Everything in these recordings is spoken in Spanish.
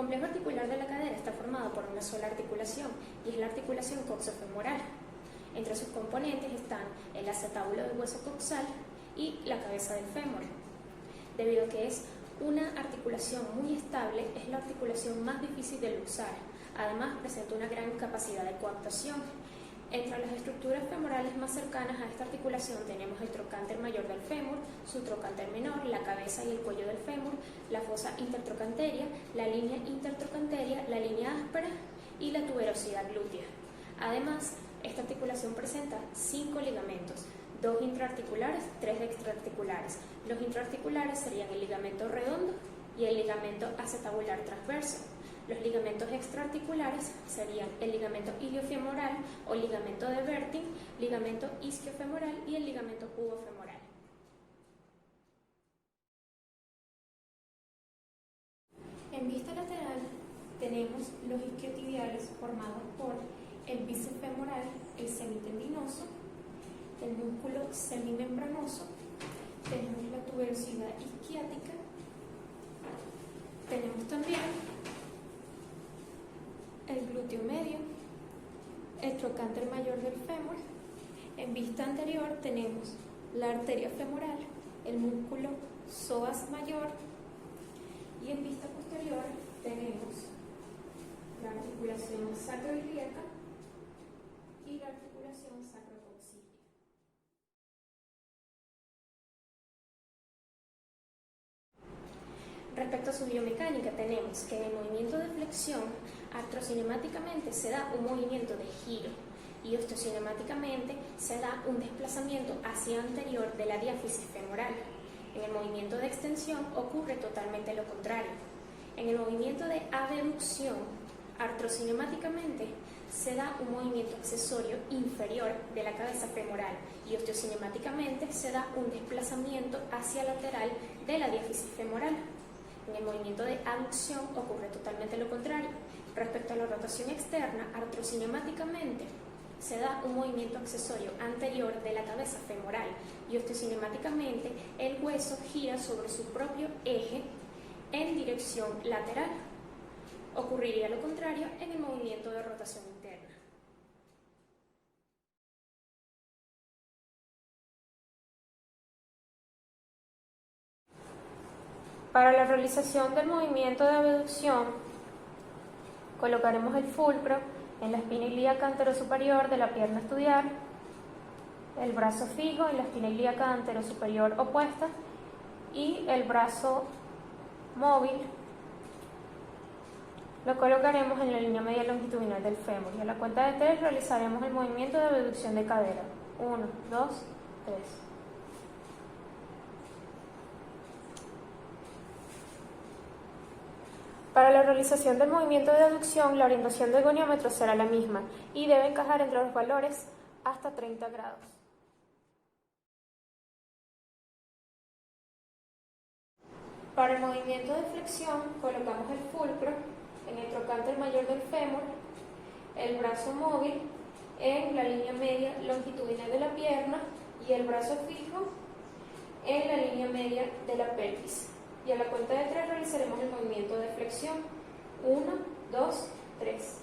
complejo articular de la cadera está formado por una sola articulación y es la articulación coxofemoral. Entre sus componentes están el acetábulo del hueso coxal y la cabeza del fémur. Debido a que es una articulación muy estable, es la articulación más difícil de luxar. Además, presenta una gran capacidad de coaptación. Entre las estructuras femorales más cercanas a esta articulación tenemos el trocánter mayor del fémur, su trocánter menor, la cabeza y el cuello del fémur, la fosa intertrocanteria, la línea intertrocanteria, la línea áspera y la tuberosidad glútea. Además, esta articulación presenta 5 ligamentos, 2 intraarticulares, 3 extraarticulares. Los intraarticulares serían el ligamento redondo y el ligamento acetabular transverso. Los ligamentos extraarticulares serían el ligamento iliofemoral o ligamento de Bertin, ligamento isquiofemoral y el ligamento pubofemoral. En vista lateral tenemos los isquiotibiales formados por el bíceps femoral, el semitendinoso, el músculo semimembranoso, tenemos la tuberosidad isquiática, tenemos también el glúteo medio, el trocánter mayor del fémur. En vista anterior tenemos la arteria femoral, el músculo psoas mayor y en vista posterior tenemos la articulación sacroiliaca y la articulación sacrocoxígea. Respecto a su biomecánica, tenemos que en el movimiento de flexión, artrocinemáticamente se da un movimiento de giro y osteocinemáticamente se da un desplazamiento hacia anterior de la diáfisis femoral. En el movimiento de extensión ocurre totalmente lo contrario. En el movimiento de abducción, artrocinemáticamente se da un movimiento accesorio inferior de la cabeza femoral y osteocinemáticamente se da un desplazamiento hacia lateral de la diáfisis femoral. En el movimiento de abducción ocurre totalmente lo contrario. Respecto a la rotación externa, artrocinemáticamente se da un movimiento accesorio anterior de la cabeza femoral y osteocinemáticamente el hueso gira sobre su propio eje en dirección lateral. Ocurriría lo contrario en el movimiento de rotación interna. Para la realización del movimiento de abducción, colocaremos el fulcro en la espina ilíaca anterosuperior de la pierna a estudiar, el brazo fijo en la espina ilíaca anterosuperior opuesta y el brazo móvil lo colocaremos en la línea media longitudinal del fémur y a la cuenta de 3 realizaremos el movimiento de abducción de cadera. 1, 2, 3. Para la realización del movimiento de abducción, la orientación del goniómetro será la misma y debe encajar entre los valores hasta 30 grados. Para el movimiento de flexión, colocamos el fulcro en el trocánter mayor del fémur, el brazo móvil en la línea media longitudinal de la pierna y el brazo fijo en la línea media de la pelvis. Y a la cuenta de 3 realizaremos el movimiento de flexión. 1, 2, 3.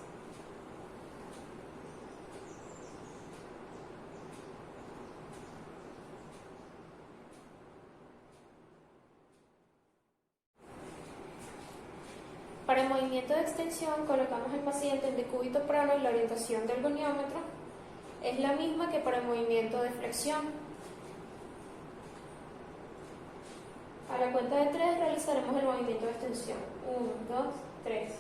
Para el movimiento de extensión colocamos al paciente en decúbito plano y la orientación del goniómetro es la misma que para el movimiento de flexión. A la cuenta de 3 realizaremos el movimiento de extensión. 1, 2, 3.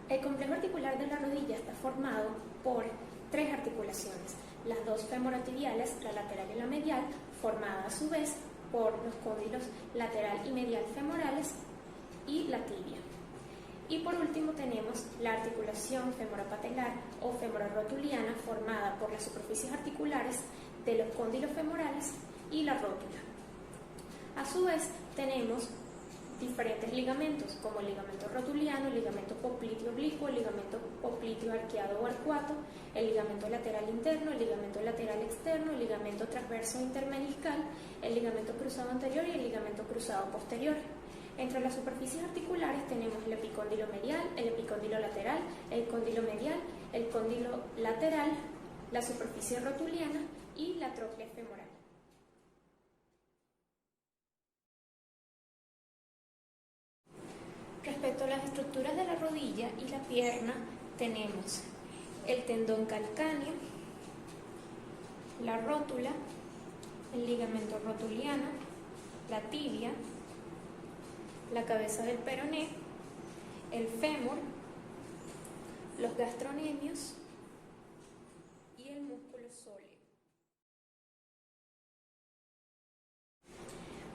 El complejo articular de la rodilla está formado por 3 articulaciones. Las 2 femorotibiales, la lateral y la medial, formada a su vez por los cóndilos lateral y medial femorales y la tibia. Y por último tenemos la articulación femoropatelar o femororotuliana formada por las superficies articulares de los cóndilos femorales y la rótula. A su vez tenemos diferentes ligamentos, como el ligamento rotuliano, el ligamento popliteo oblicuo, el ligamento popliteo arqueado o arcuato, el ligamento lateral interno, el ligamento lateral externo, el ligamento transverso intermeniscal, el ligamento cruzado anterior y el ligamento cruzado posterior. Entre las superficies articulares tenemos el epicóndilo medial, el epicóndilo lateral, el cóndilo medial, el cóndilo lateral, la superficie rotuliana y la tróclea femoral. Respecto a las estructuras de la rodilla y la pierna, tenemos el tendón calcáneo, la rótula, el ligamento rotuliano, la tibia, la cabeza del peroné, el fémur, los gastronemios y el músculo sóleo.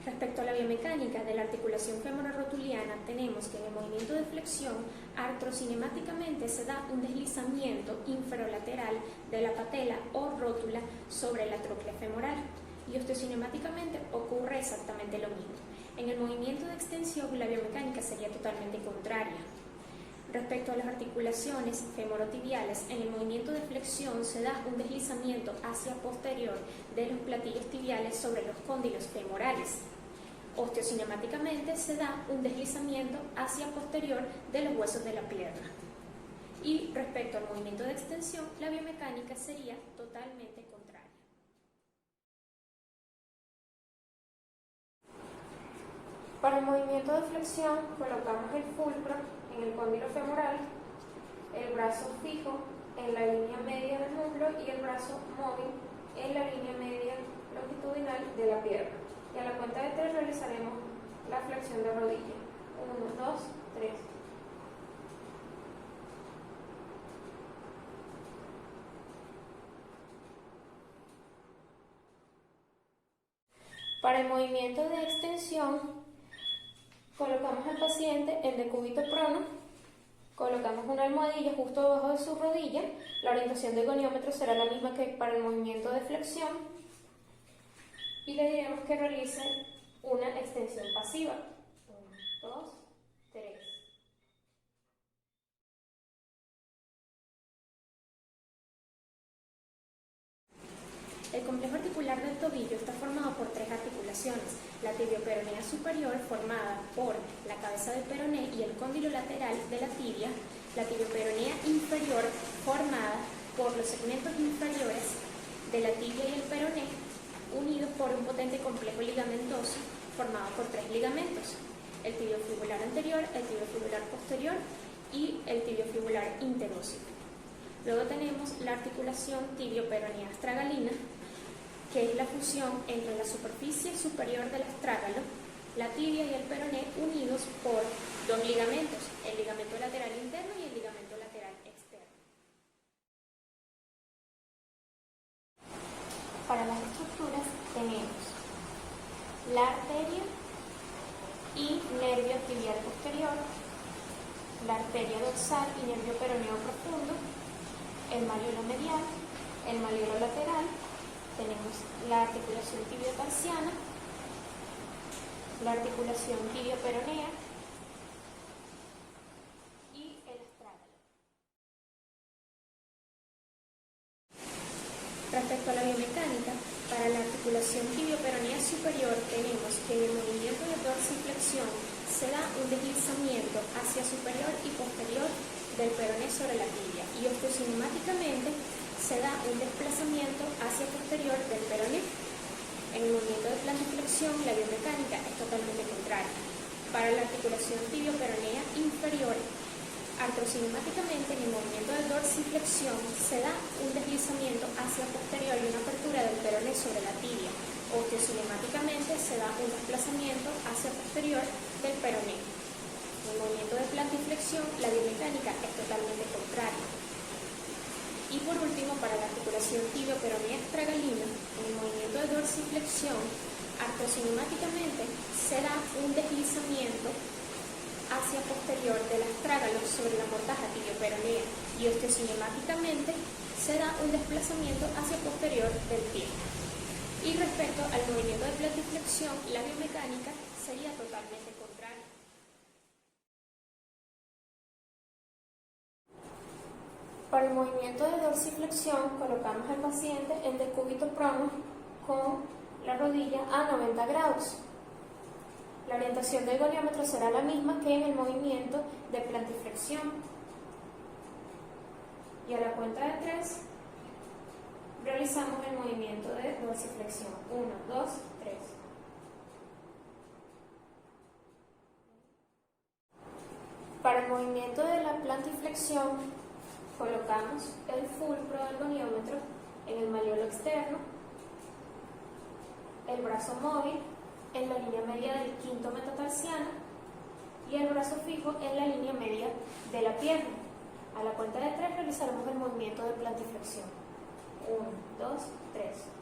Respecto a la biomecánica de la articulación femororotuliana, tenemos que en el movimiento de flexión, artrocinemáticamente se da un deslizamiento inferolateral de la patela o rótula sobre la tróclea femoral, y osteocinemáticamente ocurre exactamente lo mismo. En el movimiento de extensión, la biomecánica sería totalmente contraria. Respecto a las articulaciones femorotibiales, en el movimiento de flexión se da un deslizamiento hacia posterior de los platillos tibiales sobre los cóndilos femorales. Osteocinemáticamente se da un deslizamiento hacia posterior de los huesos de la pierna. Y respecto al movimiento de extensión, la biomecánica sería totalmente contraria. Para el movimiento de flexión colocamos el fulcro en el cóndilo femoral, el brazo fijo en la línea media del muslo y el brazo móvil en la línea media longitudinal de la pierna. Y a la cuenta de 3 realizaremos la flexión de rodilla. 1, 2, 3. Para el movimiento de extensión, colocamos al paciente en decúbito prono, colocamos una almohadilla justo debajo de su rodilla, la orientación del goniómetro será la misma que para el movimiento de flexión y le diremos que realice una extensión pasiva. 1, 2, 3. El complejo articular del tobillo está formado por 3 articulaciones: la tibioperonea superior, formada por la cabeza del peroné y el cóndilo lateral de la tibia; la tibioperonea inferior, formada por los segmentos inferiores de la tibia y el peroné, unidos por un potente complejo ligamentoso formado por 3 ligamentos: el tibiofibular anterior, el tibiofibular posterior y el tibiofibular interóseo. Luego tenemos la articulación tibioperonea astragalina, que es la fusión entre la superficie superior del astrágalo, la tibia y el peroné, unidos por 2 ligamentos, el ligamento lateral interno y el ligamento lateral externo. Para las estructuras tenemos la arteria y nervio tibial posterior, la arteria dorsal y nervio peroneo profundo, el malleolo medial, el malleolo lateral, tenemos la articulación tibiotarsiana, la articulación tibioperonea y el astrágalo. Respecto a la biomecánica, para la articulación tibioperonea superior tenemos que en el movimiento de dorsiflexión se da un deslizamiento hacia superior y posterior del peroné sobre la tibia, y osteocinemáticamente se da un desplazamiento hacia posterior del peroné. En el movimiento de plantiflexión, la biomecánica es totalmente contraria. Para la articulación tibioperonea inferior, artrocinemáticamente en el movimiento de dorsiflexión se da un deslizamiento hacia posterior y una apertura del peroné sobre la tibia. Osteocinemáticamente se da un desplazamiento hacia posterior del peroné. En el movimiento de plantiflexión, la biomecánica es totalmente contraria. Y por último, para la articulación tibioperonea astragalina, en el movimiento de dorsiflexión, artrocinemáticamente se da un deslizamiento hacia posterior del astrágalo sobre la mortaja tibioperonea, y osteocinemáticamente se da un desplazamiento hacia posterior del pie. Y respecto al movimiento de plantiflexión, la biomecánica sería totalmente contraria. Para el movimiento de dorsiflexión, colocamos al paciente en decúbito prono con la rodilla a 90 grados. La orientación del goniómetro será la misma que en el movimiento de plantiflexión. Y a la cuenta de 3, realizamos el movimiento de dorsiflexión. 1, 2, 3. Para el movimiento de la plantiflexión, colocamos el fulcro del goniómetro en el malleolo externo, el brazo móvil en la línea media del quinto metatarsiano y el brazo fijo en la línea media de la pierna. A la cuenta de 3 realizaremos el movimiento de plantiflexión. 1, 2, 3.